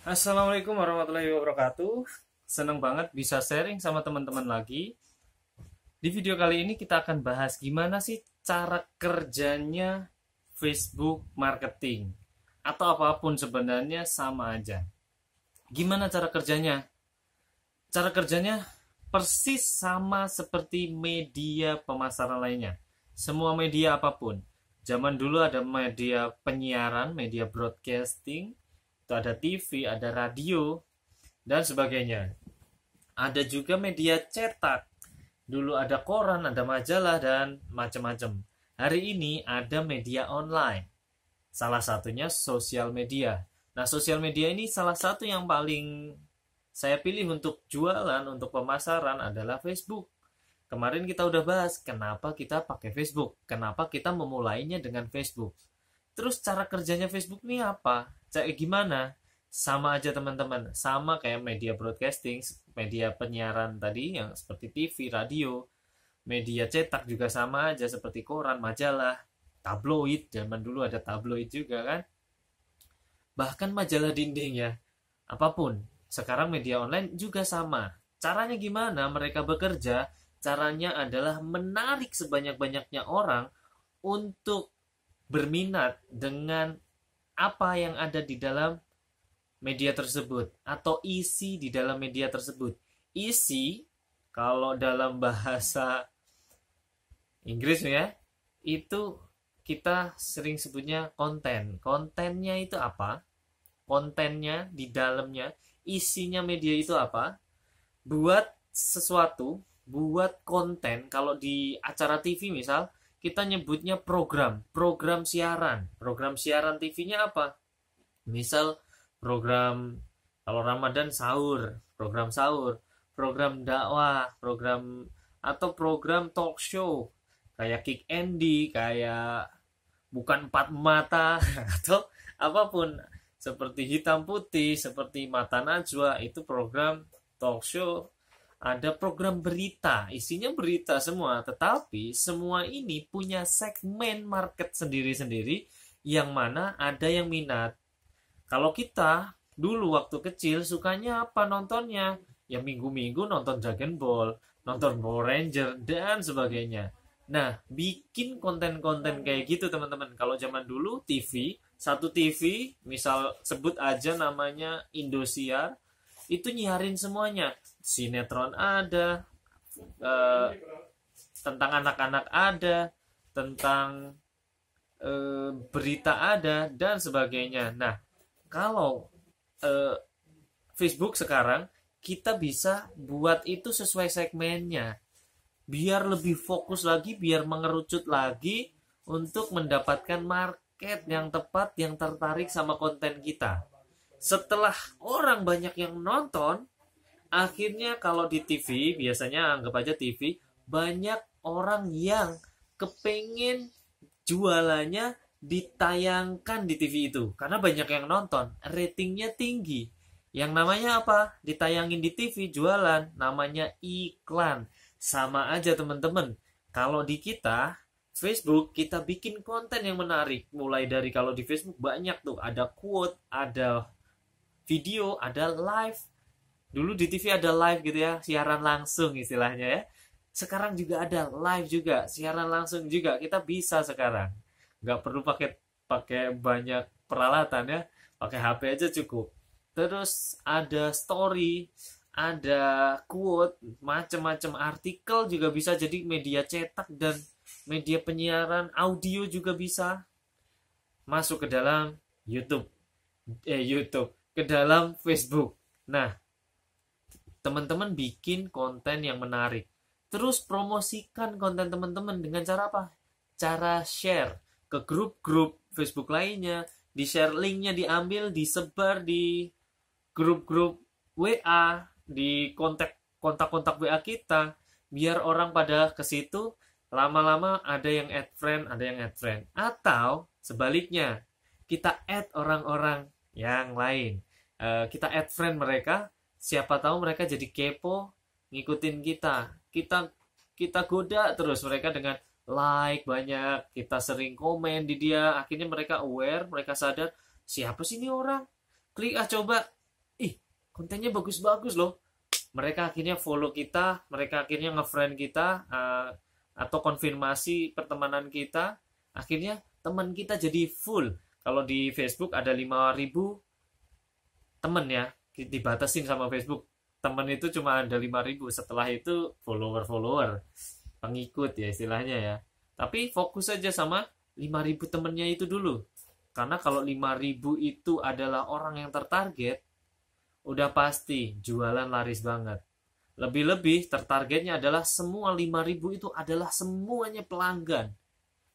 Assalamualaikum warahmatullahi wabarakatuh. Seneng banget bisa sharing sama teman-teman lagi. Di video kali ini kita akan bahas gimana sih cara kerjanya Facebook marketing. Atau apapun sebenarnya sama aja. Gimana cara kerjanya? Cara kerjanya persis sama seperti media pemasaran lainnya. Semua media apapun. Zaman dulu ada media penyiaran, media broadcasting, itu ada TV, ada radio, dan sebagainya. Ada juga media cetak. Dulu ada koran, ada majalah, dan macam-macam. Hari ini ada media online. Salah satunya sosial media. Nah, sosial media ini salah satu yang paling saya pilih untuk jualan, untuk pemasaran adalah Facebook. Kemarin kita udah bahas kenapa kita pakai Facebook, kenapa kita memulainya dengan Facebook. Terus cara kerjanya Facebook ini apa? Kayak gimana? Sama aja teman-teman, sama kayak media broadcasting, media penyiaran tadi yang seperti TV, radio, media cetak juga sama aja seperti koran, majalah, tabloid. Zaman dulu ada tabloid juga kan? Bahkan majalah dinding ya. Apapun, sekarang media online juga sama. Caranya gimana mereka bekerja? Caranya adalah menarik sebanyak-banyaknya orang untuk berminat dengan apa yang ada di dalam media tersebut atau isi di dalam media tersebut. Isi kalau dalam bahasa Inggris ya, itu kita sering sebutnya konten. Kontennya itu apa? Kontennya di dalamnya, isinya media itu apa? Buat sesuatu, buat konten. Kalau di acara TV misal, kita nyebutnya program siaran. Program siaran TV-nya apa? Misal program kalau Ramadan sahur, program sahur, program dakwah, program atau program talk show kayak Kick Andy, kayak bukan empat mata atau apapun seperti hitam putih, seperti mata najwa, itu program talk show. Ada program berita, isinya berita semua, tetapi semua ini punya segmen market sendiri-sendiri yang mana ada yang minat. Kalau kita dulu waktu kecil sukanya apa nontonnya? Ya minggu-minggu nonton Dragon Ball, nonton Power Ranger, dan sebagainya. Nah, bikin konten-konten kayak gitu teman-teman. Kalau zaman dulu TV, satu TV, misal sebut aja namanya Indosiar, itu nyiarin semuanya. Sinetron ada, eh, tentang anak-anak ada, tentang berita ada, dan sebagainya. Nah, kalau eh, Facebook sekarang, kita bisa buat itu sesuai segmennya. Biar lebih fokus lagi, biar mengerucut lagi untuk mendapatkan market yang tepat, yang tertarik sama konten kita. Setelah orang banyak yang nonton, akhirnya kalau di TV, biasanya anggap aja TV, banyak orang yang kepengen jualannya ditayangkan di TV itu. Karena banyak yang nonton, ratingnya tinggi. Yang namanya apa? Ditayangin di TV, jualan. Namanya iklan. Sama aja teman-teman. Kalau di kita, Facebook, kita bikin konten yang menarik. Mulai dari kalau di Facebook banyak tuh. Ada quote, ada video, ada live. Dulu di TV ada live gitu ya, siaran langsung istilahnya ya. Sekarang juga ada live juga, siaran langsung juga. Kita bisa sekarang. Nggak perlu pakai pakai banyak peralatan ya, pakai HP aja cukup. Terus ada story, ada quote, macam-macam artikel juga bisa jadi media cetak dan media penyiaran audio juga bisa masuk ke dalam YouTube. YouTube ke dalam Facebook. Nah, teman-teman bikin konten yang menarik. Terus promosikan konten teman-teman dengan cara apa? Cara share ke grup-grup Facebook lainnya, di share linknya, diambil, disebar di grup-grup WA, di kontak-kontak WA kita, biar orang pada ke situ, lama-lama ada yang add friend, ada yang add friend. Atau sebaliknya, kita add orang-orang yang lain. Kita add friend mereka, siapa tahu mereka jadi kepo, ngikutin kita. Kita goda terus mereka dengan like banyak, kita sering komen di dia, akhirnya mereka aware, mereka sadar, siapa sih ini orang? Klik coba. kontennya bagus-bagus loh. Mereka akhirnya follow kita, mereka akhirnya nge-friend kita, atau konfirmasi pertemanan kita. Akhirnya teman kita jadi full. Kalau di Facebook ada 5.000 temen ya, dibatasin sama Facebook. Temen itu cuma ada 5.000, setelah itu follower, pengikut ya istilahnya ya. Tapi fokus aja sama 5.000 temennya itu dulu. Karena kalau 5.000 itu adalah orang yang tertarget, udah pasti jualan laris banget. Lebih-lebih tertargetnya adalah semua 5.000 itu adalah semuanya pelanggan.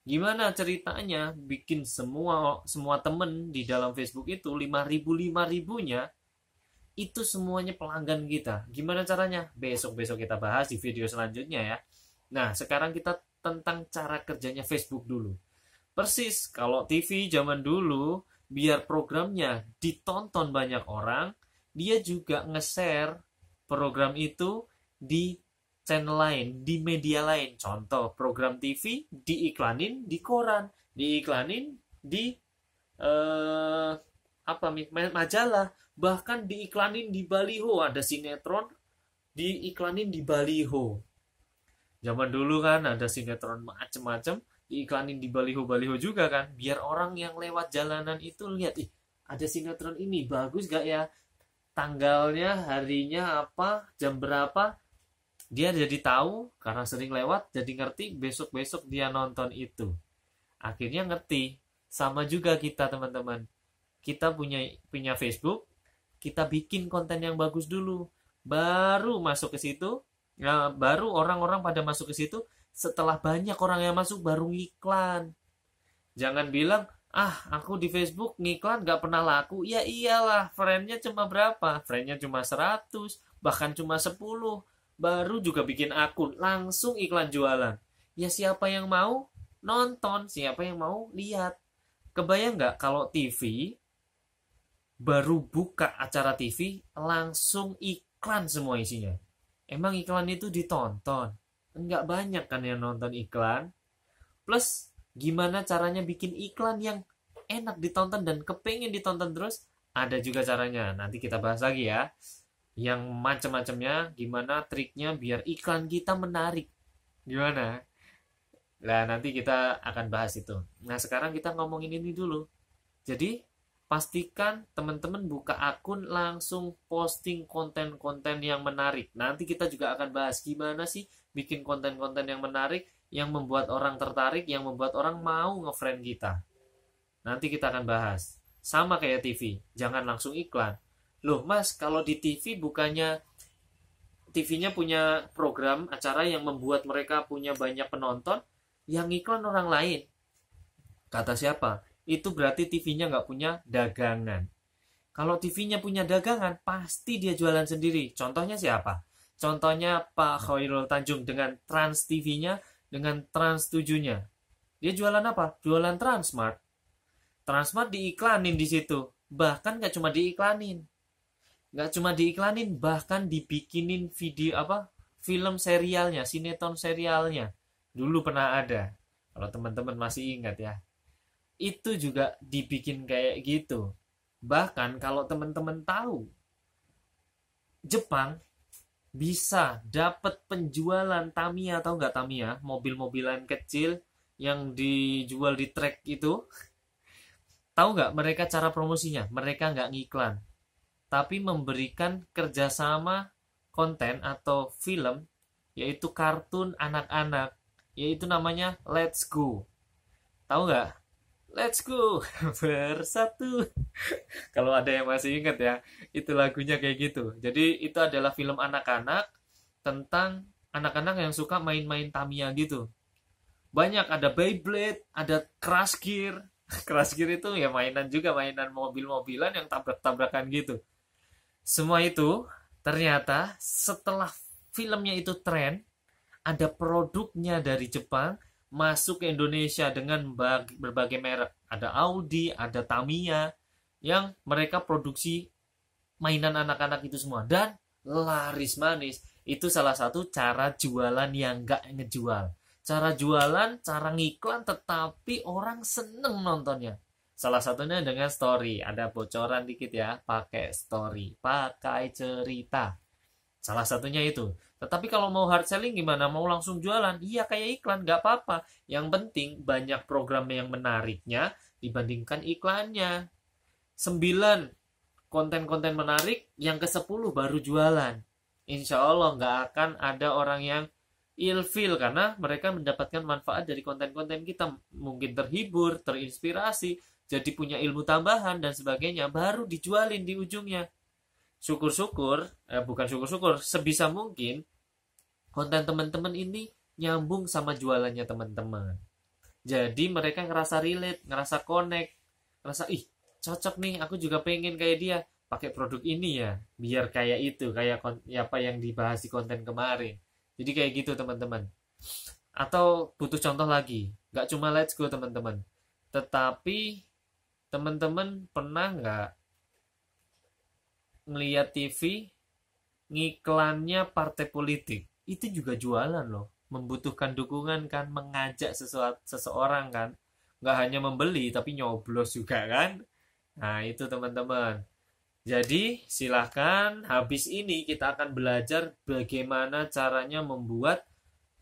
Gimana ceritanya bikin semua temen di dalam Facebook itu 5.000-5.000-nya itu semuanya pelanggan kita. Gimana caranya? Besok-besok kita bahas di video selanjutnya ya. Nah, sekarang kita tentang cara kerjanya Facebook dulu. Persis kalau TV zaman dulu, biar programnya ditonton banyak orang, dia juga nge-share program itu di channel lain, di media lain. Contoh, program TV diiklanin di koran, diiklanin di majalah, bahkan diiklanin di baliho. Ada sinetron diiklanin di baliho. Zaman dulu kan ada sinetron macem-macem, diiklanin di baliho-baliho juga kan, biar orang yang lewat jalanan itu lihat, ih ada sinetron ini, bagus gak ya, tanggalnya, harinya apa, jam berapa, dia jadi tahu karena sering lewat, jadi ngerti, besok-besok dia nonton itu. Akhirnya ngerti. Sama juga kita teman-teman, kita punya Facebook, kita bikin konten yang bagus dulu, baru masuk ke situ. Nah, baru orang-orang pada masuk ke situ, setelah banyak orang yang masuk baru ngiklan. Jangan bilang, aku di Facebook ngiklan gak pernah laku. Ya iyalah, friendnya cuma berapa? Friendnya cuma 100, bahkan cuma 10. Baru juga bikin akun, langsung iklan jualan. Ya siapa yang mau nonton, siapa yang mau lihat. Kebayang gak kalau TV, baru buka acara TV, langsung iklan semua isinya. Emang iklan itu ditonton? Enggak banyak kan yang nonton iklan. Plus, gimana caranya bikin iklan yang enak ditonton dan kepengen ditonton terus? Ada juga caranya. Nanti kita bahas lagi ya. Yang macam-macamnya, gimana triknya biar iklan kita menarik. Gimana? Nah, nanti kita akan bahas itu. Nah, sekarang kita ngomongin ini dulu. Jadi, pastikan teman-teman buka akun langsung posting konten-konten yang menarik. Nanti kita juga akan bahas gimana sih bikin konten-konten yang menarik, yang membuat orang tertarik, yang membuat orang mau nge-friend kita. Nanti kita akan bahas. Sama kayak TV, jangan langsung iklan. Loh mas, kalau di TV bukannya TV-nya punya program acara yang membuat mereka punya banyak penonton, yang iklan orang lain. Kata siapa? Itu berarti TV-nya nggak punya dagangan. Kalau TV-nya punya dagangan, pasti dia jualan sendiri. Contohnya siapa? Contohnya Pak Khairul Tanjung dengan Trans TV-nya, dengan Trans 7-nya. Dia jualan apa? Jualan Transmart. Transmart diiklanin di situ. Bahkan nggak cuma diiklanin. Bahkan dibikinin video film serialnya, sinetron serialnya. Dulu pernah ada. Kalau teman-teman masih ingat ya. Itu juga dibikin kayak gitu. Bahkan kalau teman-teman tahu, Jepang bisa dapat penjualan Tamiya, tahu nggak Tamiya? Mobil-mobilan kecil yang dijual di trek itu. Tahu nggak mereka cara promosinya? Mereka nggak ngiklan, tapi memberikan kerjasama konten atau film, yaitu kartun anak-anak, yaitu namanya Let's Go. Tahu nggak? Let's go bersatu. Kalau ada yang masih ingat ya, itu lagunya kayak gitu. Jadi itu adalah film anak-anak tentang anak-anak yang suka main-main Tamiya gitu. Banyak, ada Beyblade, ada Crash Gear. Crash Gear itu ya mainan juga, mainan mobil-mobilan yang tabrak-tabrakan gitu. Semua itu ternyata setelah filmnya itu tren, ada produknya dari Jepang masuk ke Indonesia dengan berbagai merek. Ada Audi, ada Tamiya, yang mereka produksi mainan anak-anak itu semua. Dan laris manis. Itu salah satu cara jualan yang gak ngejual. Cara jualan, cara ngiklan, tetapi orang seneng nontonnya. Salah satunya dengan story. Ada bocoran dikit ya, pakai story, pakai cerita. Salah satunya itu. Tetapi kalau mau hard selling gimana? Mau langsung jualan? Iya kayak iklan, nggak apa-apa. Yang penting banyak program yang menariknya dibandingkan iklannya. 9 konten-konten menarik, yang ke-10 baru jualan. Insya Allah nggak akan ada orang yang ilfil karena mereka mendapatkan manfaat dari konten-konten kita. Mungkin terhibur, terinspirasi, jadi punya ilmu tambahan dan sebagainya, baru dijualin di ujungnya. Syukur-syukur, bukan syukur-syukur, sebisa mungkin konten teman-teman ini nyambung sama jualannya teman-teman. Jadi mereka ngerasa relate, ngerasa connect, ngerasa ih cocok nih, aku juga pengen kayak dia, pakai produk ini ya, biar kayak itu, kayak apa yang dibahas di konten kemarin. Jadi kayak gitu teman-teman. Atau butuh contoh lagi, nggak cuma let's go teman-teman, tetapi teman-teman pernah nggak ngeliat TV ngiklannya partai politik? Itu juga jualan loh, membutuhkan dukungan kan, mengajak seseorang kan, nggak hanya membeli tapi nyoblos juga kan. Nah itu teman-teman. Jadi silahkan habis ini kita akan belajar bagaimana caranya membuat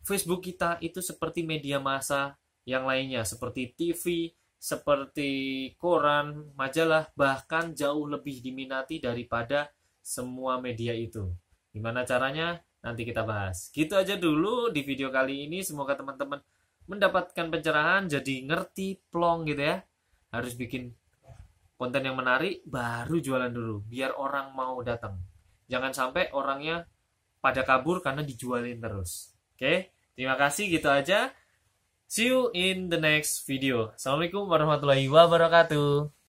Facebook kita itu seperti media massa yang lainnya, seperti TV, seperti koran, majalah, bahkan jauh lebih diminati daripada semua media itu. Gimana caranya? Nanti kita bahas. Gitu aja dulu di video kali ini. Semoga teman-teman mendapatkan pencerahan, jadi ngerti plong gitu ya. Harus bikin konten yang menarik, baru jualan dulu. Biar orang mau datang. Jangan sampai orangnya pada kabur karena dijualin terus. Oke, terima kasih, gitu aja. See you in the next video. Assalamualaikum warahmatullahi wabarakatuh.